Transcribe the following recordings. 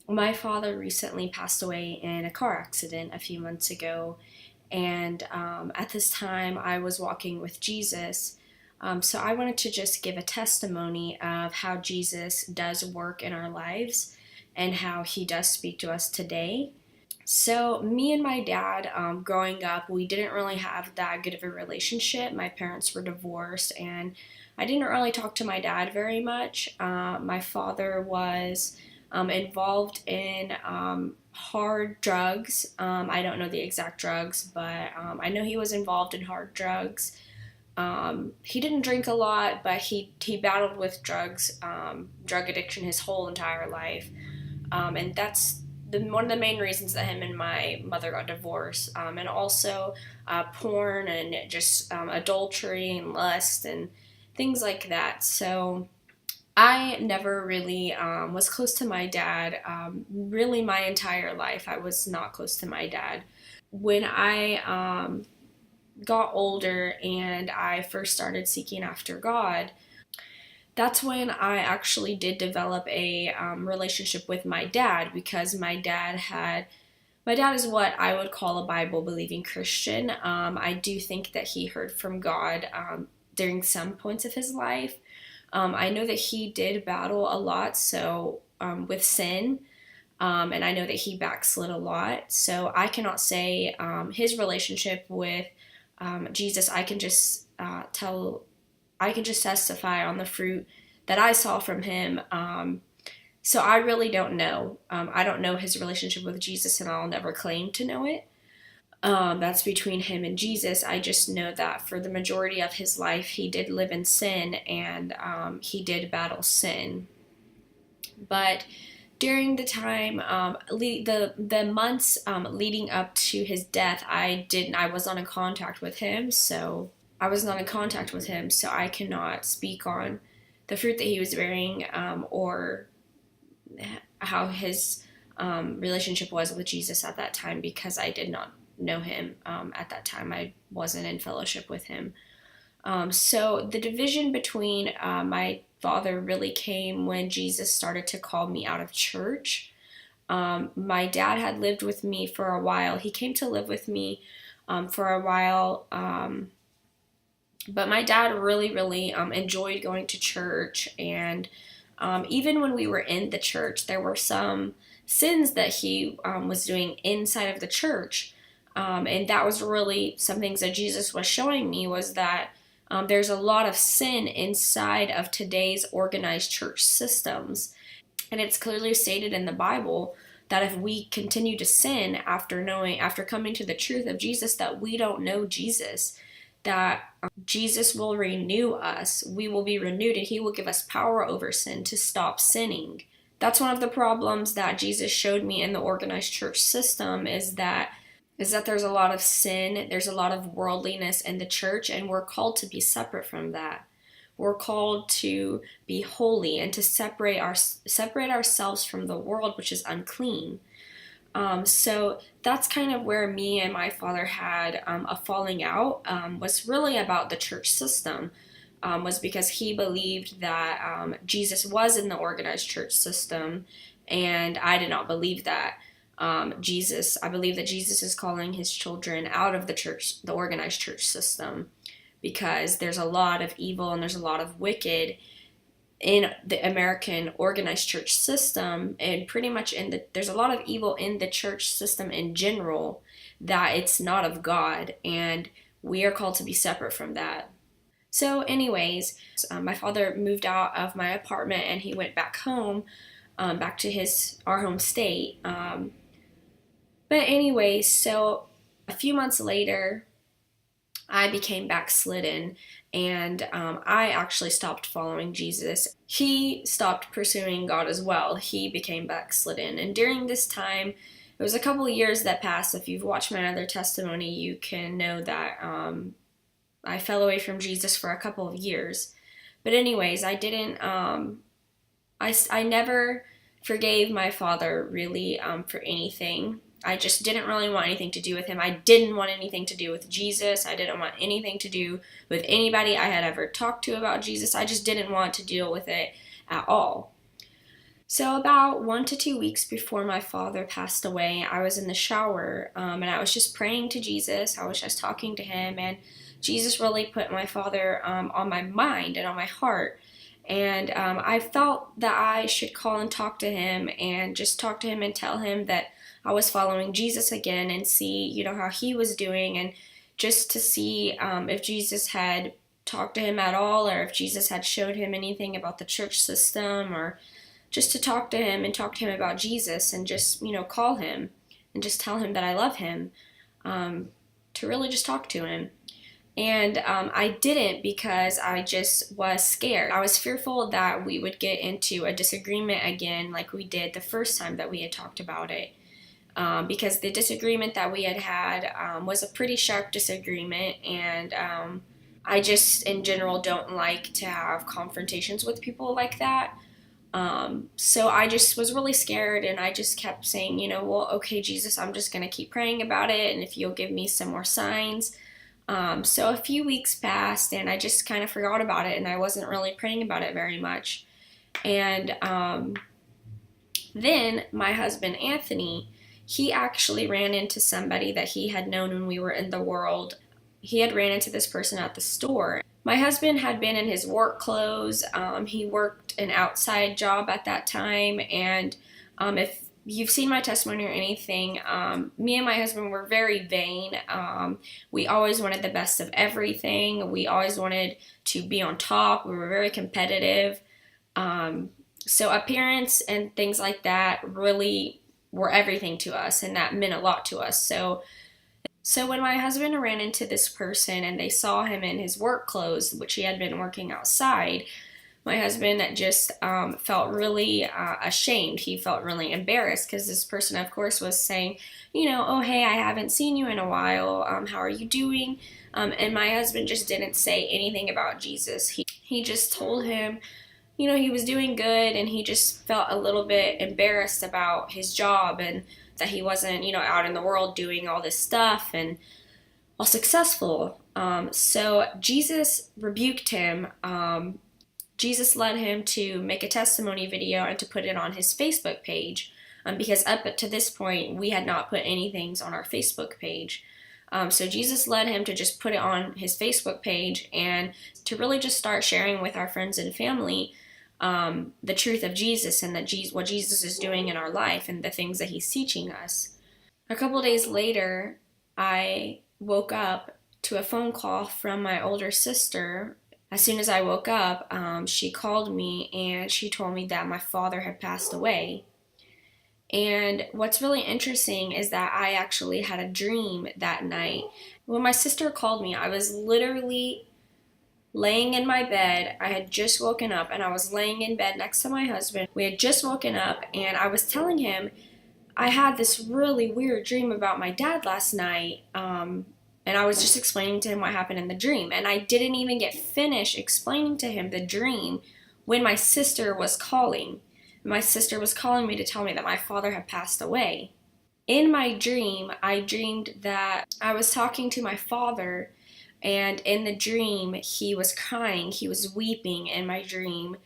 My father recently passed away in a car accident a few months ago, and at this time I was walking with Jesus. So I wanted to just give a testimony of how Jesus does work in our lives and how he does speak to us today. So, me and my dad, growing up, we didn't really have that good of a relationship. My parents were divorced, and I didn't really talk to my dad very much. My father was involved in hard drugs. I don't know the exact drugs, but I know he was involved in hard drugs. He didn't drink a lot, but he battled with drug addiction his whole entire life. And that's one of the main reasons that him and my mother got divorced. And also porn and just adultery and lust and things like that. So I never really was close to my dad. Really, my entire life, I was not close to my dad. When I got older and I first started seeking after God, that's when I actually did develop a relationship with my dad, because my dad is what I would call a Bible believing Christian. I do think that he heard from God during some points of his life. I know that he did battle a lot, with sin, and I know that he backslid a lot. So I cannot say his relationship with Jesus. I can just testify on the fruit that I saw from him. So I really don't know. I don't know his relationship with Jesus, and I'll never claim to know it. That's between him and Jesus. I just know that for the majority of his life, he did live in sin, and he did battle sin. But during the time, the months leading up to his death, I was not in contact with him, so I cannot speak on the fruit that he was bearing, or how his relationship was with Jesus at that time, because I did not know him at that time. I wasn't in fellowship with him. So the division between my father really came when Jesus started to call me out of church. My dad had lived with me for a while. He came to live with me for a while. But my dad really, really enjoyed going to church. And even when we were in the church, there were some sins that he was doing inside of the church. And that was really some things that Jesus was showing me, was that there's a lot of sin inside of today's organized church systems. And it's clearly stated in the Bible that if we continue to sin after coming to the truth of Jesus, that we don't know Jesus, that Jesus will renew us. We will be renewed, and he will give us power over sin to stop sinning. That's one of the problems that Jesus showed me in the organized church system, is that there's a lot of sin, there's a lot of worldliness in the church, and we're called to be separate from that. We're called to be holy and to separate ourselves from the world, which is unclean. So that's kind of where me and my father had a falling out, was really about the church system, was because he believed that Jesus was in the organized church system, and I did not believe that. I believe that Jesus is calling his children out of the organized church system, because there's a lot of evil and there's a lot of wicked in the American organized church system, and pretty much there's a lot of evil in the church system in general, that it's not of God, and we are called to be separate from that. So anyways, my father moved out of my apartment and he went back home, back to our home state. But anyways, so a few months later, I became backslidden, and I actually stopped following Jesus. He stopped pursuing God as well. He became backslidden. And during this time, it was a couple of years that passed. If you've watched my other testimony, you can know that I fell away from Jesus for a couple of years. But anyways, I didn't, I never forgave my father really for anything. I just didn't really want anything to do with him. I didn't want anything to do with Jesus. I didn't want anything to do with anybody I had ever talked to about Jesus. I just didn't want to deal with it at all. So about 1 to 2 weeks before my father passed away, I was in the shower, and I was just praying to Jesus. I was just talking to him, and Jesus really put my father on my mind and on my heart. And I felt that I should call and talk to him and just talk to him and tell him that I was following Jesus again and see, how he was doing, and just to see if Jesus had talked to him at all, or if Jesus had showed him anything about the church system, or just to talk to him and talk to him about Jesus, and just, call him and just tell him that I love him, to really just talk to him. And I didn't, because I just was scared. I was fearful that we would get into a disagreement again like we did the first time that we had talked about it. Because the disagreement that we had was a pretty sharp disagreement, and I just in general don't like to have confrontations with people like that. So I just was really scared, and I just kept saying, well, okay, Jesus, I'm just going to keep praying about it, and if you'll give me some more signs. So a few weeks passed, and I just kind of forgot about it, and I wasn't really praying about it very much. And then my husband, Anthony, he actually ran into somebody that he had known when we were in the world. He had ran into this person at the store. My husband had been in his work clothes. He worked an outside job at that time, and if you've seen my testimony or anything, me and my husband were very vain. We always wanted the best of everything. We always wanted to be on top. We were very competitive. So appearance and things like that really were everything to us, and that meant a lot to us. So when my husband ran into this person and they saw him in his work clothes, which he had been working outside, my husband just felt really ashamed. He felt really embarrassed, because this person, of course, was saying, oh, hey, I haven't seen you in a while. How are you doing? And my husband just didn't say anything about Jesus. He just told him, he was doing good, and he just felt a little bit embarrassed about his job, and that he wasn't, out in the world doing all this stuff and all successful. So Jesus rebuked him. Jesus led him to make a testimony video and to put it on his Facebook page, because up to this point, we had not put anything on our Facebook page. So Jesus led him to just put it on his Facebook page, and to really just start sharing with our friends and family the truth of Jesus, and what Jesus is doing in our life, and the things that he's teaching us. A couple days later, I woke up to a phone call from my older sister. As soon as I woke up, she called me, and she told me that my father had passed away. And what's really interesting is that I actually had a dream that night. When my sister called me, I was literally laying in my bed. I had just woken up, and I was laying in bed next to my husband. We had just woken up, and I was telling him I had this really weird dream about my dad last night. And I was just explaining to him what happened in the dream. And I didn't even get finished explaining to him the dream when my sister was calling. My sister was calling me to tell me that my father had passed away. In my dream, I dreamed that I was talking to my father, and in the dream, he was crying. He was weeping in my dream.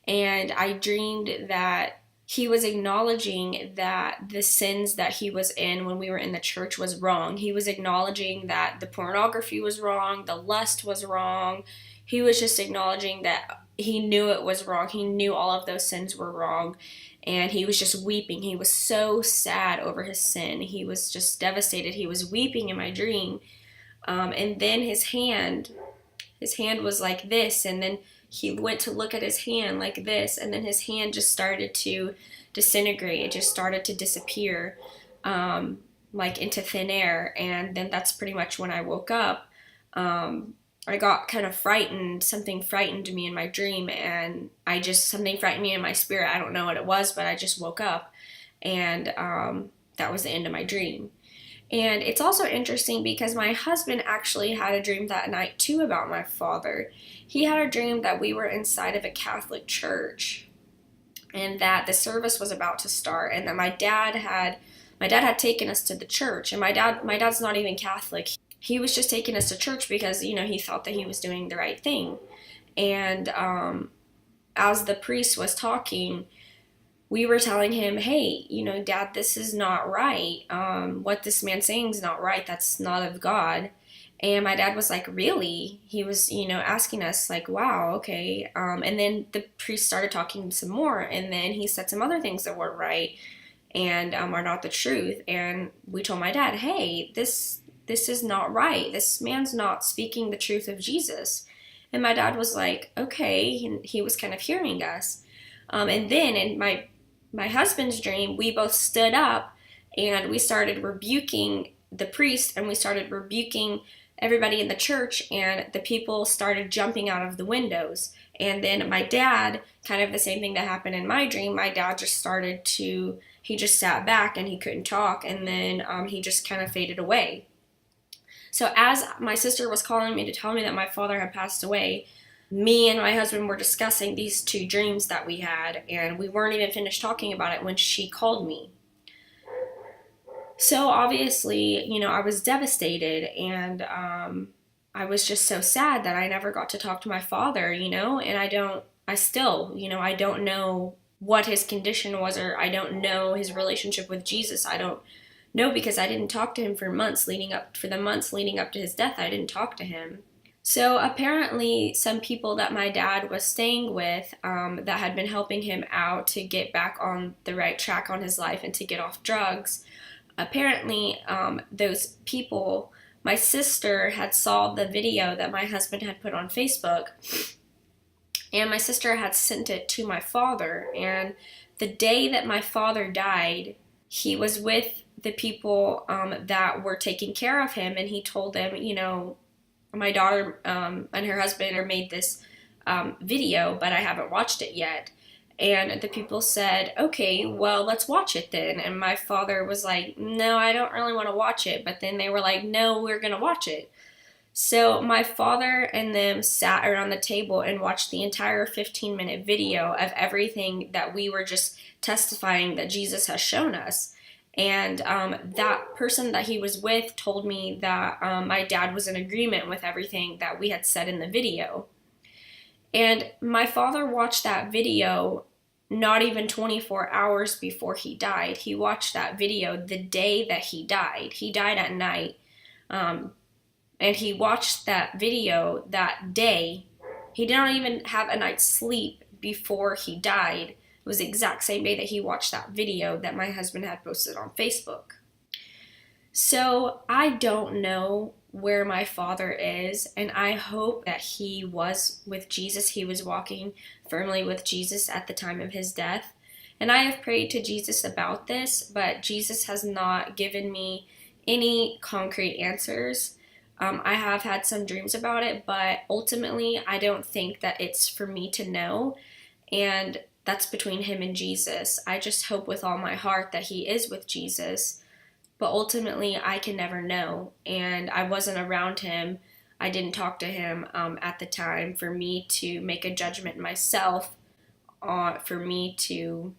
And I dreamed that he was acknowledging that the sins that he was in when we were in the church was wrong. He was acknowledging that the pornography was wrong, the lust was wrong. He was just acknowledging that he knew it was wrong. He knew all of those sins were wrong. And he was just weeping. He was so sad over his sin. He was just devastated. He was weeping in my dream. And then his hand was like this, and then he went to look at his hand like this, and then his hand just started to disintegrate. It just started to disappear, like into thin air. And then that's pretty much when I woke up. I got kind of frightened. Something frightened me in my dream, and something frightened me in my spirit. I don't know what it was, but I just woke up, and that was the end of my dream. And it's also interesting because my husband actually had a dream that night too about my father. He had a dream that we were inside of a Catholic church, and that the service was about to start, and that my dad had taken us to the church. And my dad's not even Catholic. He was just taking us to church because, he thought that he was doing the right thing. And as the priest was talking, we were telling him, hey, Dad, this is not right. What this man's saying is not right. That's not of God. And my dad was like, really? He was, asking us like, wow, okay. And then the priest started talking some more, and then he said some other things that weren't right and are not the truth. And we told my dad, hey, this is not right. This man's not speaking the truth of Jesus. And my dad was like, okay. He was kind of hearing us. And then in my husband's dream, we both stood up and we started rebuking the priest, and we started rebuking everybody in the church, and the people started jumping out of the windows. And then my dad, kind of the same thing that happened in my dream, my dad just he just sat back and he couldn't talk, and then he just kind of faded away. So as my sister was calling me to tell me that my father had passed away, me and my husband were discussing these two dreams that we had, and we weren't even finished talking about it when she called me. So obviously, I was devastated, and I was just so sad that I never got to talk to my father, and I don't know what his condition was, or I don't know his relationship with Jesus. I don't know, because I didn't talk to him for the months leading up to his death. I didn't talk to him. So apparently some people that my dad was staying with that had been helping him out to get back on the right track on his life and to get off drugs, apparently those people, my sister had saw the video that my husband had put on Facebook, and my sister had sent it to my father. And the day that my father died, he was with the people that were taking care of him, and he told them, my daughter and her husband made this video, but I haven't watched it yet. And the people said, okay, well, let's watch it then. And my father was like, no, I don't really want to watch it. But then they were like, no, we're going to watch it. So my father and them sat around the table and watched the entire 15-minute video of everything that we were just testifying that Jesus has shown us. And that person that he was with told me that my dad was in agreement with everything that we had said in the video. And my father watched that video not even 24 hours before he died. He watched that video the day that he died. He died at night. And he watched that video that day. He didn't even have a night's sleep before he died. It was the exact same day that he watched that video that my husband had posted on Facebook. So I don't know where my father is, and I hope that he was with Jesus. He was walking firmly with Jesus at the time of his death. And I have prayed to Jesus about this, but Jesus has not given me any concrete answers. I have had some dreams about it, but ultimately I don't think that it's for me to know, and that's between him and Jesus. I just hope with all my heart that he is with Jesus, but ultimately I can never know, and I wasn't around him. I didn't talk to him at the time for me to make a judgment myself, for me to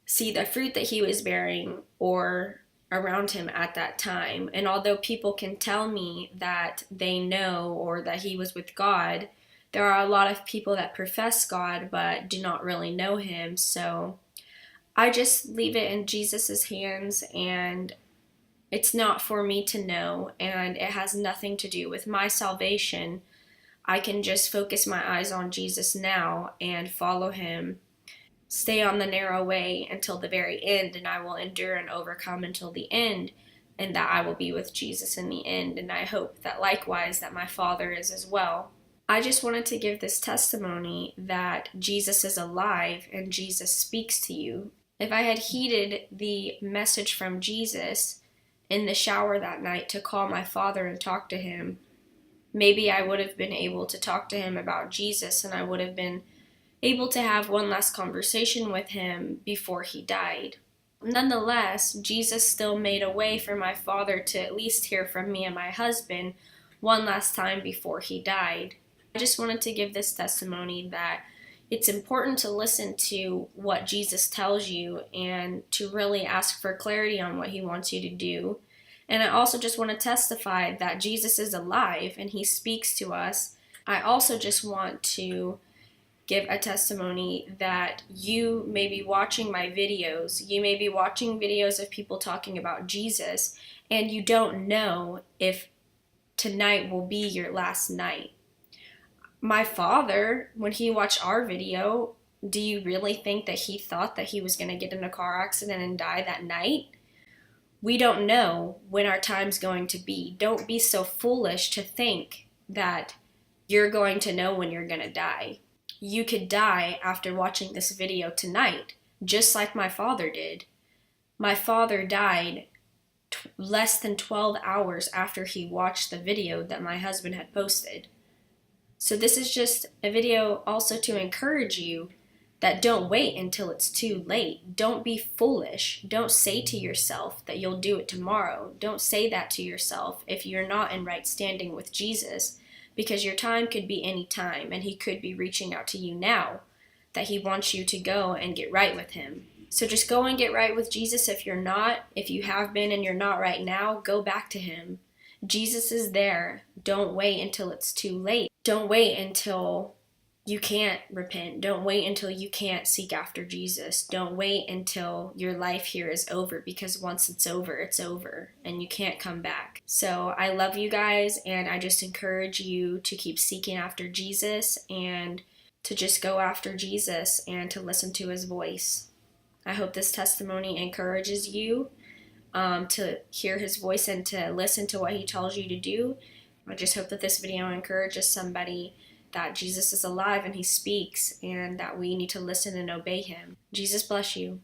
see the fruit that he was bearing or around him at that time. And although people can tell me that they know or that he was with God, there are a lot of people that profess God but do not really know him. So I just leave it in Jesus's hands, and it's not for me to know, and it has nothing to do with my salvation. I can just focus my eyes on Jesus now and follow him, stay on the narrow way until the very end, and I will endure and overcome until the end, and that I will be with Jesus in the end. And I hope that likewise that my father is as well. I just wanted to give this testimony that Jesus is alive and Jesus speaks to you. If I had heeded the message from Jesus in the shower that night to call my father and talk to him, maybe I would have been able to talk to him about Jesus, and I would have been able to have one last conversation with him before he died. Nonetheless, Jesus still made a way for my father to at least hear from me and my husband one last time before he died. I just wanted to give this testimony that it's important to listen to what Jesus tells you and to really ask for clarity on what he wants you to do. And I also just want to testify that Jesus is alive and he speaks to us. I also just want to give a testimony that you may be watching my videos, you may be watching videos of people talking about Jesus, and you don't know if tonight will be your last night. My father, when he watched our video, do you really think that he thought that he was going to get in a car accident and die that night? We don't know when our time's going to be. Don't be so foolish to think that you're going to know when you're going to die. You could die after watching this video tonight, just like my father did. My father died less than 12 hours after he watched the video that my husband had posted. So this is just a video also to encourage you that don't wait until it's too late. Don't be foolish. Don't say to yourself that you'll do it tomorrow. Don't say that to yourself if you're not in right standing with Jesus, because your time could be any time, and he could be reaching out to you now that he wants you to go and get right with him. So just go and get right with Jesus if you're not. If you have been and you're not right now, go back to him. Jesus is there. Don't wait until it's too late. Don't wait until you can't repent. Don't wait until you can't seek after Jesus. Don't wait until your life here is over, because once it's over, and you can't come back. So I love you guys, and I just encourage you to keep seeking after Jesus and to just go after Jesus and to listen to his voice. I hope this testimony encourages you to hear his voice and to listen to what he tells you to do. I just hope that this video encourages somebody that Jesus is alive and he speaks, and that we need to listen and obey him. Jesus bless you.